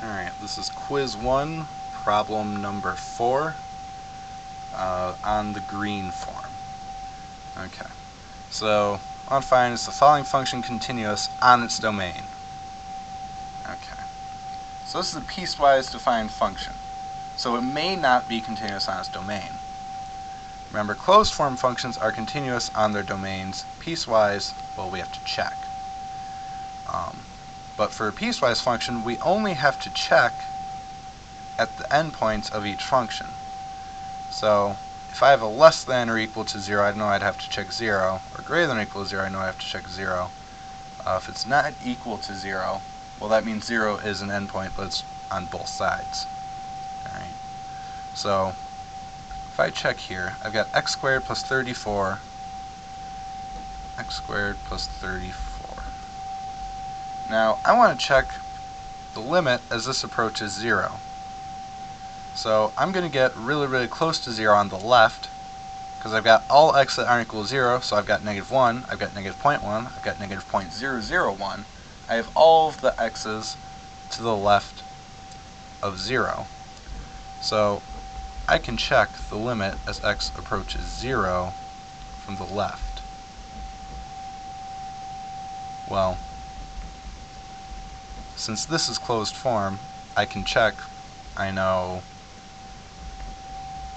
Alright, this is quiz 1, problem number 4, on the green form. Okay, so what I want to find is the following function continuous on its domain. Okay, so this is a piecewise defined function, so it may not be continuous on its domain. Remember, closed form functions are continuous on their domains. Piecewise, well, we have to check. But for a piecewise function, we only have to check at the endpoints of each function. So if I have a less than or equal to 0, I know I'd have to check 0, or greater than or equal to 0, I know I have to check 0. If it's not equal to 0, well, that means 0 is an endpoint, but it's on both sides. Alright. So if I check here, I've got x squared plus 34, x squared plus 34. Now, I want to check the limit as this approaches 0. So I'm going to get really close to 0 on the left, because I've got all x that aren't equal to 0, so I've got -1, I've got -0.1, I've got -0.001. I have all of the x's to the left of 0. So I can check the limit as x approaches 0 from the left. Well, since this is closed form, I can check. I know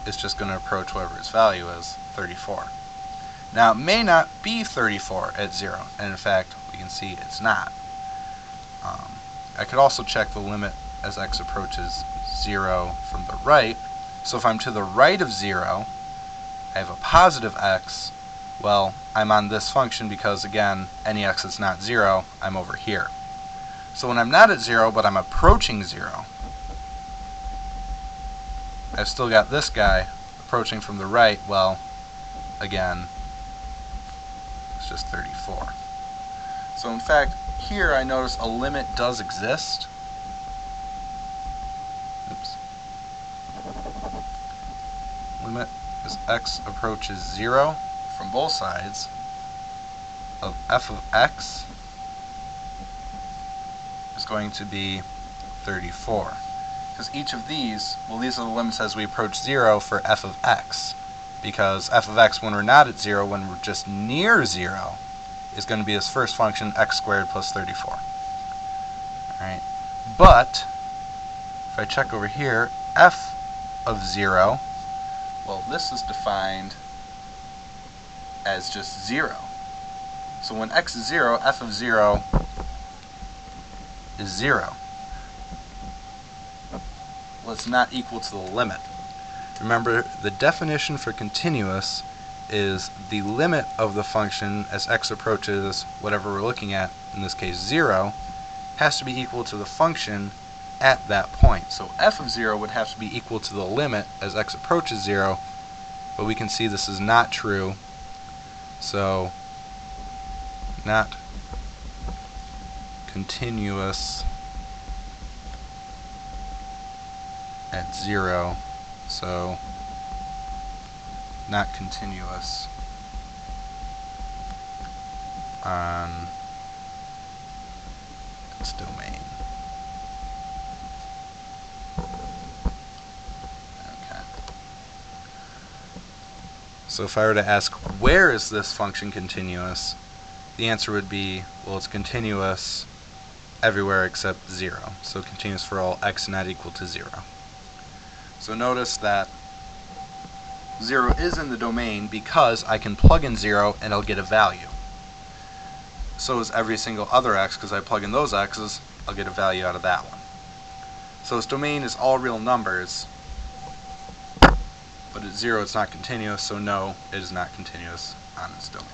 it's just going to approach whatever its value is, 34. Now, it may not be 34 at 0, and in fact, we can see it's not. I could also check the limit as x approaches 0 from the right. So if I'm to the right of 0, I have a positive x. Well, I'm on this function because, again, any x that's not 0, I'm over here. So when I'm not at 0, but I'm approaching 0, I've still got this guy approaching from the right. Well, again, it's just 34. So in fact, here I notice a limit does exist. Oops. Limit as x approaches 0 from both sides of f of x is going to be 34. Because each of these, well, these are the limits as we approach 0 for f of x. Because f of x, when we're not at 0, when we're just near 0, is going to be this first function, x squared plus 34. Alright. But, if I check over here, f of 0, well, this is defined as just 0. So when x is 0, f of 0 is 0. Well, it's not equal to the limit. Remember, the definition for continuous is the limit of the function as x approaches whatever we're looking at, in this case 0, has to be equal to the function at that point. So f of 0 would have to be equal to the limit as x approaches 0, but we can see this is not true. So, not continuous at 0, so not continuous on its domain. Okay. So if I were to ask, where is this function continuous, the answer would be, well, it's continuous everywhere except 0. So continuous for all x not equal to 0. So notice that 0 is in the domain because I can plug in 0 and I'll get a value. So is every single other x, because I plug in those x's, I'll get a value out of that one. So its domain is all real numbers, but at 0 it's not continuous, so no, it is not continuous on its domain.